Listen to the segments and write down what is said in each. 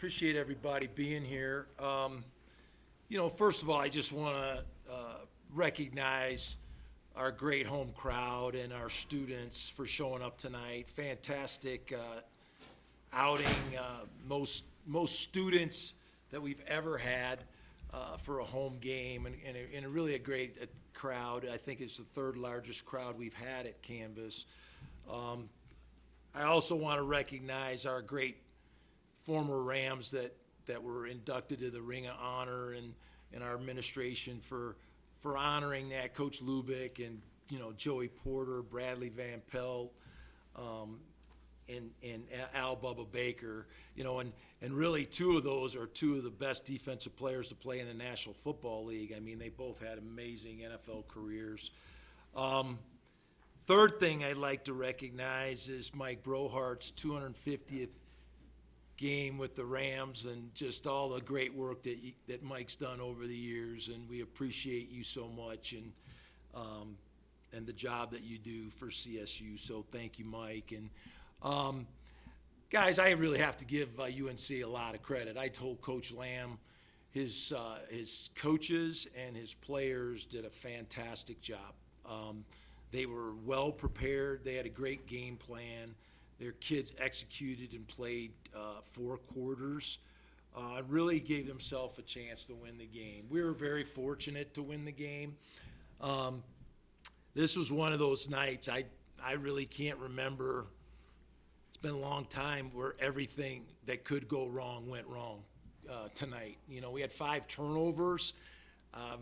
Appreciate everybody being here. First of all, I just want to recognize our great home crowd and our students for showing up tonight. Fantastic outing. Most students that we've ever had for a home game, and really a great crowd. I think it's the third largest crowd we've had at Canvas. I also want to recognize our great former Rams that were inducted to the Ring of Honor, and our administration for honoring that. Coach Lubick and Joey Porter, Bradley Van Pelt, and Al Bubba Baker, and really two of those are two of the best defensive players to play in the National Football League. I mean, they both had amazing NFL careers. Third thing I'd like to recognize is Mike Brohart's 250th game with the Rams, and just all the great work that Mike's done over the years, and we appreciate you so much, and the job that you do for CSU. So thank you, Mike. And guys, I really have to give UNC a lot of credit. I told Coach Lamb his coaches and his players did a fantastic job. They were well prepared. They had a great game plan. Their kids executed and played 4 quarters. Really gave themselves a chance to win the game. We were very fortunate to win the game. This was one of those nights I really can't remember. It's been a long time where everything that could go wrong went wrong tonight. We had 5 turnovers.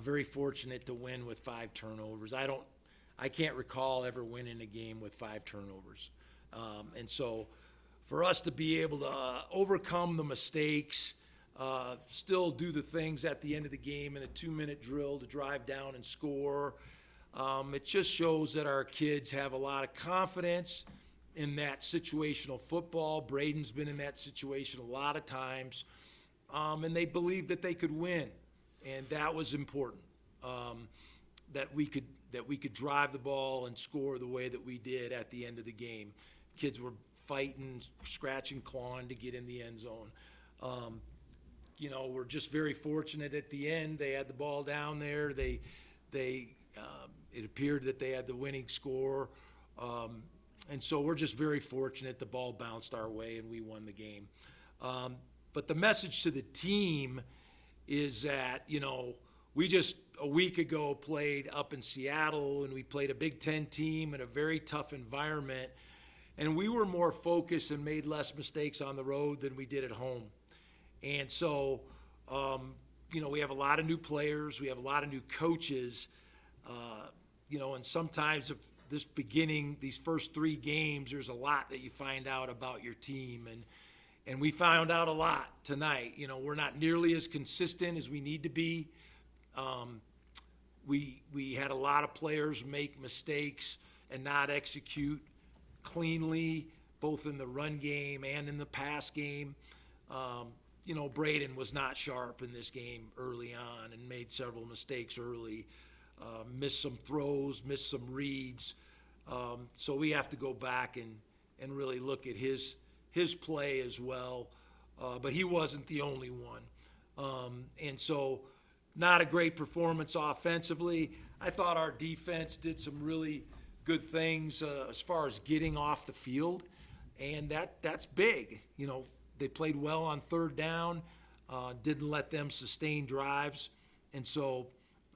Very fortunate to win with 5 turnovers. I can't recall ever winning a game with 5 turnovers. And so for us to be able to overcome the mistakes, still do the things at the end of the game in a 2-minute drill to drive down and score, it just shows that our kids have a lot of confidence in that situational football. Braden's been in that situation a lot of times, and they believed that they could win, and that was important, that we could drive the ball and score the way that we did at the end of the game. Kids were fighting, scratching, clawing to get in the end zone. We're just very fortunate at the end. They had the ball down there. It appeared that they had the winning score. And so we're just very fortunate the ball bounced our way and we won the game. But the message to the team is that, we just a week ago played up in Seattle, and we played a Big Ten team in a very tough environment, and we were more focused and made less mistakes on the road than we did at home. And so, we have a lot of new players, we have a lot of new coaches, and sometimes these first 3 games, there's a lot that you find out about your team, and we found out a lot tonight. We're not nearly as consistent as we need to be. We had a lot of players make mistakes and not execute cleanly, both in the run game and in the pass game. Braden was not sharp in this game early on and made several mistakes early, missed some throws, missed some reads. So we have to go back and really look at his play as well. But he wasn't the only one. And so not a great performance offensively. I thought our defense did some really good things as far as getting off the field, and that's big. They played well on 3rd down, didn't let them sustain drives, and so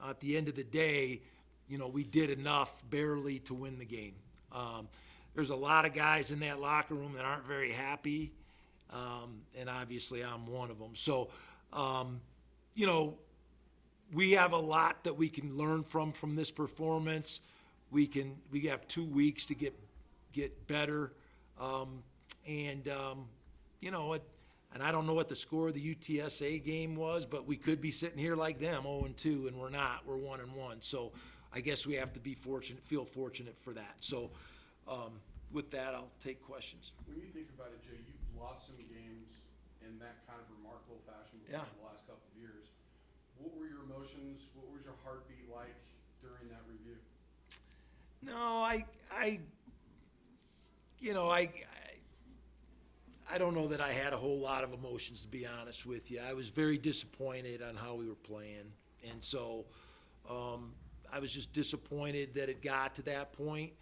at the end of the day, we did enough barely to win the game. There's a lot of guys in that locker room that aren't very happy, and obviously I'm one of them. So, we have a lot that we can learn from this performance. We have 2 weeks to get better, and I don't know what the score of the UTSA game was, but we could be sitting here like them, 0-2, and we're not. We're 1-1. So I guess we have to feel fortunate for that. So with that, I'll take questions. When you think about it, Jay, you've lost some games in that kind of remarkable fashion before the last couple of years. What were your emotions? What was your heartbeat like during that review? No, I don't know that I had a whole lot of emotions, to be honest with you. I was very disappointed on how we were playing. And so I was just disappointed that it got to that point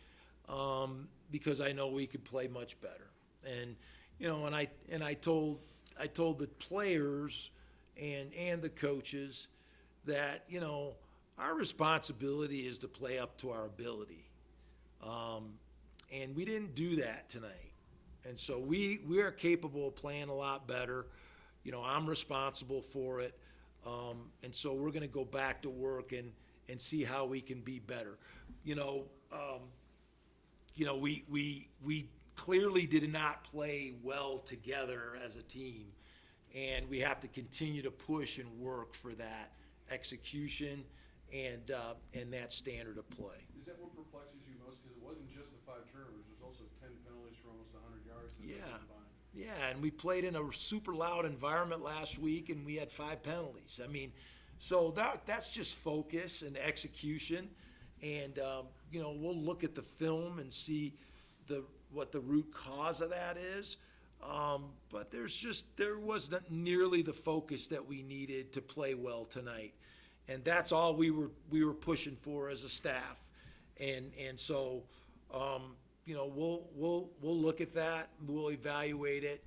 because I know we could play much better. And, and I told the players and the coaches that, our responsibility is to play up to our ability. And we didn't do that tonight. And so we are capable of playing a lot better. I'm responsible for it. And so we're going to go back to work and see how we can be better. We clearly did not play well together as a team. And we have to continue to push and work for that execution and that standard of play. Is that what perplexes you most? Because it wasn't just the 5 turnovers. There's also 10 penalties for almost 100 yards. Yeah, and we played in a super loud environment last week, and we had 5 penalties. I mean, so that's just focus and execution. And, we'll look at the film and see what the root cause of that is. But there wasn't nearly the focus that we needed to play well tonight. And that's all we were pushing for as a staff. And so, we'll look at that, we'll evaluate it,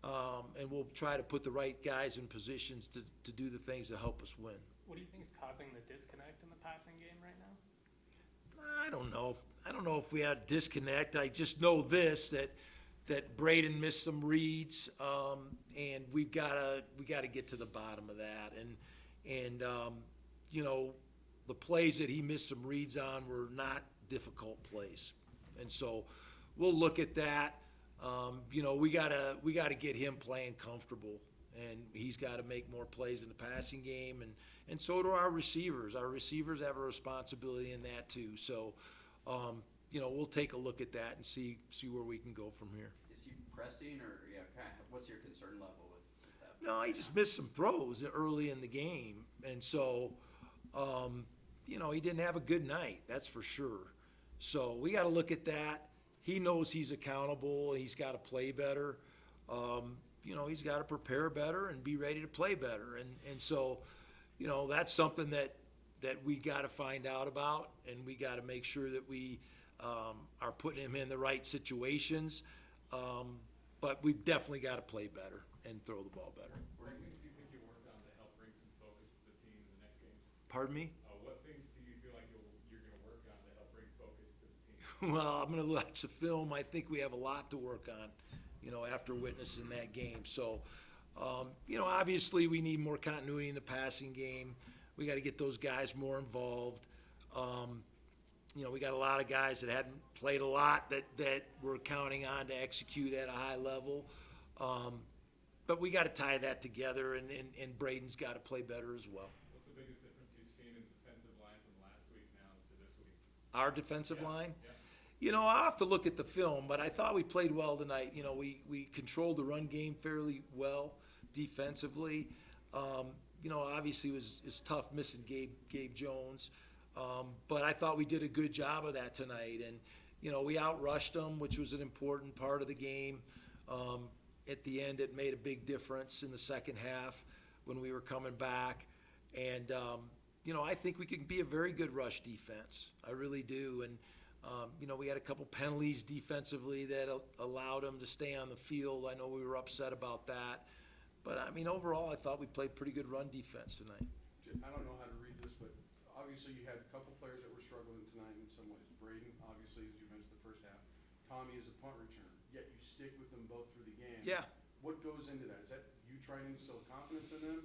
and we'll try to put the right guys in positions to do the things that help us win. What do you think is causing the disconnect in the passing game right now? I don't know if we had a disconnect. I just know that Braden missed some reads, and we gotta get to the bottom of that. And the plays that he missed some reads on were not difficult plays, and so we'll look at that. We gotta get him playing comfortable, and he's got to make more plays in the passing game, and so do our receivers. Our receivers have a responsibility in that too. So, we'll take a look at that and see where we can go from here. Is he pressing, or what's your concern level with that? No, he just missed some throws early in the game, and so, he didn't have a good night. That's for sure. So we got to look at that. He knows he's accountable. He's got to play better. He's got to prepare better and be ready to play better. And so, that's something that we got to find out about, and we got to make sure that we are putting him in the right situations. But we've definitely got to play better and throw the ball better. What things do you think you'll work on to help bring some focus to the team in the next games? Pardon me? What things do you feel like you're going to work on to help bring focus to the team? Well, I'm going to watch the film. I think we have a lot to work on, after witnessing that game. So, obviously we need more continuity in the passing game. We got to get those guys more involved. We got a lot of guys that hadn't played a lot that we're counting on to execute at a high level. But we got to tie that together, and Braden's got to play better as well. What's the biggest difference you've seen in the defensive line from last week now to this week? Our defensive line? Yeah. I'll have to look at the film, but I thought we played well tonight. We controlled the run game fairly well defensively. Obviously it's tough missing Gabe Jones. But I thought we did a good job of that tonight. And, we outrushed them, which was an important part of the game. At the end, it made a big difference in the second half when we were coming back. And, I think we can be a very good rush defense. I really do. And, we had a couple penalties defensively that allowed them to stay on the field. I know we were upset about that. But, overall, I thought we played pretty good run defense tonight. I don't know how to read this, but obviously you had a couple players that were struggling tonight in some ways. Braden, obviously, as you mentioned the first half. Tommy is a punt returner, yet you stick with them both through the game. Yeah. What goes into that? Is that you trying to instill confidence in them?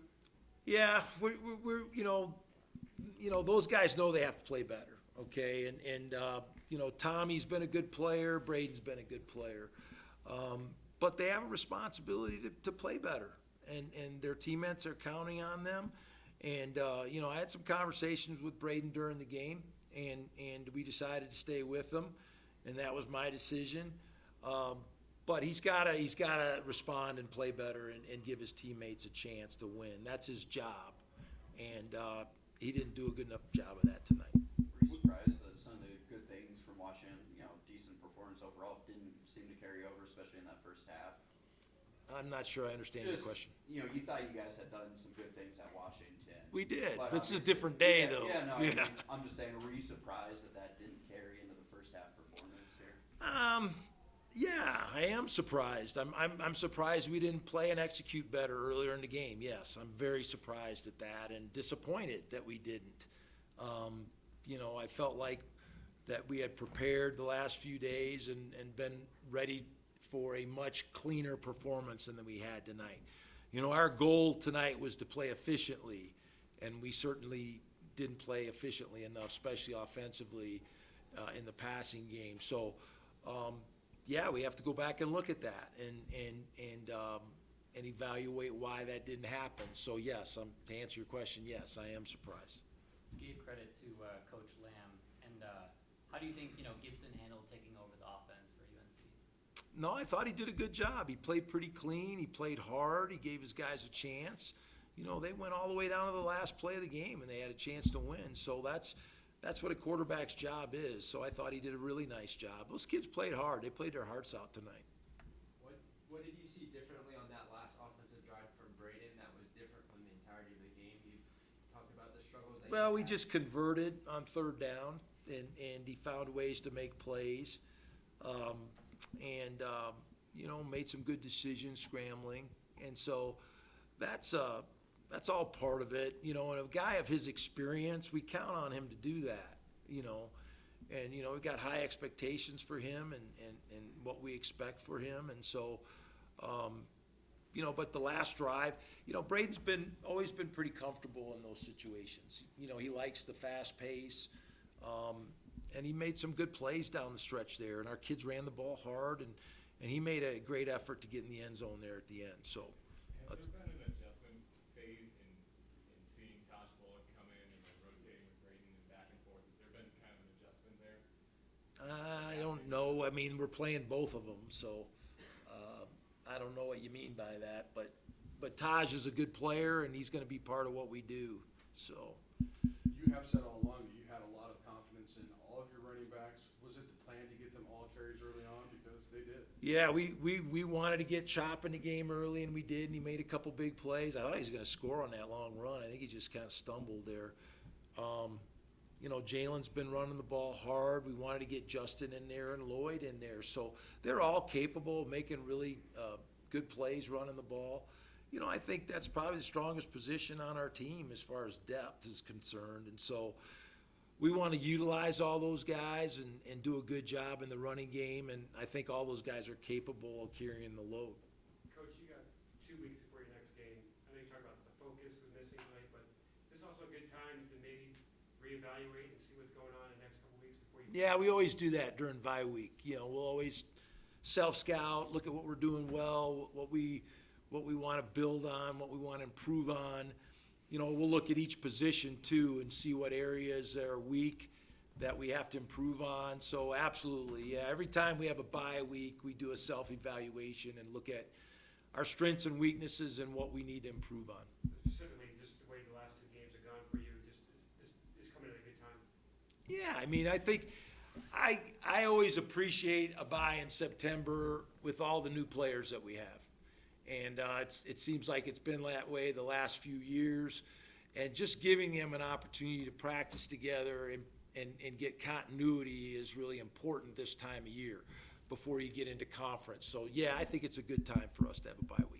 Yeah, we're those guys know they have to play better, okay? And Tommy's been a good player, Braden's been a good player. But they have a responsibility to play better, and their teammates are counting on them. And, I had some conversations with Braden during the game, and we decided to stay with him, and that was my decision. But he's gotta respond and play better and give his teammates a chance to win. That's his job, and he didn't do a good enough job of that tonight. Were you surprised that some of the good things from Washington, decent performance overall, didn't seem to carry over, especially in that first half? I'm not sure I understand your Just, question. you know, you thought you guys had done some good things at Washington. We did. But This is a obviously- different day, yeah, though. Yeah, no, I mean, I'm just saying, were you surprised that that didn't carry into the first half performance here? Yeah, I am surprised. I'm surprised we didn't play and execute better earlier in the game. Yes, I'm very surprised at that and disappointed that we didn't. You know, I felt like that we had prepared the last few days and been ready for a much cleaner performance than we had tonight. You know, our goal tonight was to play efficiently, and we certainly didn't play efficiently enough, especially offensively in the passing game. So, yeah, we have to go back and look at that and evaluate why that didn't happen. So, yes, to answer your question, yes, I am surprised. You gave credit to Coach Lamb, and how do you think Gibson handled taking over the offense for UNC? No, I thought he did a good job. He played pretty clean. He played hard. He gave his guys a chance. You know, they went all the way down to the last play of the game, and they had a chance to win. So that's what a quarterback's job is. So I thought he did a really nice job. Those kids played hard. They played their hearts out tonight. What did you see differently on that last offensive drive from Braden that was different from the entirety of the game? You talked about the struggles that Well, you we had. just converted on third down, and he found ways to make plays. You know, made some good decisions scrambling. And so that's all part of it. You know, and a guy of his experience, we count on him to do that, you know. And, you know, we've got high expectations for him and what we expect for him. And so, you know, but the last drive, you know, Braden's always been pretty comfortable in those situations. You know, he likes the fast pace. And he made some good plays down the stretch there. And our kids ran the ball hard, and he made a great effort to get in the end zone there at the end. So, Has there been an adjustment phase in seeing Taj Bullock come in and then rotating with Braden and back and forth? Has there been kind of an adjustment there? I don't know. I mean, we're playing both of them, so I don't know what you mean by that. But Taj is a good player, and he's going to be part of what we do. So, You have said all along that you had a lot of confidence in all of your running backs. Was it the plan to get them all carries early on? Because they did. yeah, we wanted to get Chop in the game early, and we did, and he made a couple big plays. I thought he was going to score on that long run. I think he just kind of stumbled there. You know, Jalen's been running the ball hard. We wanted to get Justin in there and Lloyd in there. So they're all capable of making really good plays running the ball. You know, I think that's probably the strongest position on our team as far as depth is concerned. And so we want to utilize all those guys and do a good job in the running game. And I think all those guys are capable of carrying the load. Coach, you got 2 weeks before your next game. I know you talked about the focus was missing tonight, but this is also a good time to maybe reevaluate and see what's going on in the next couple weeks before you. Yeah, we always do that during bye week. You know, we'll always self-scout, look at what we're doing well, what we want to build on, what we want to improve on. You know, we'll look at each position too and see what areas are weak that we have to improve on. So absolutely, yeah, every time we have a bye week, we do a self-evaluation and look at our strengths and weaknesses and what we need to improve on. Specifically, just the way the last 2 games have gone for you, just is coming at a good time. Yeah, I mean, I think I always appreciate a bye in September with all the new players that we have. And it seems like it's been that way the last few years. And just giving them an opportunity to practice together and get continuity is really important this time of year before you get into conference. So, yeah, I think it's a good time for us to have a bye week.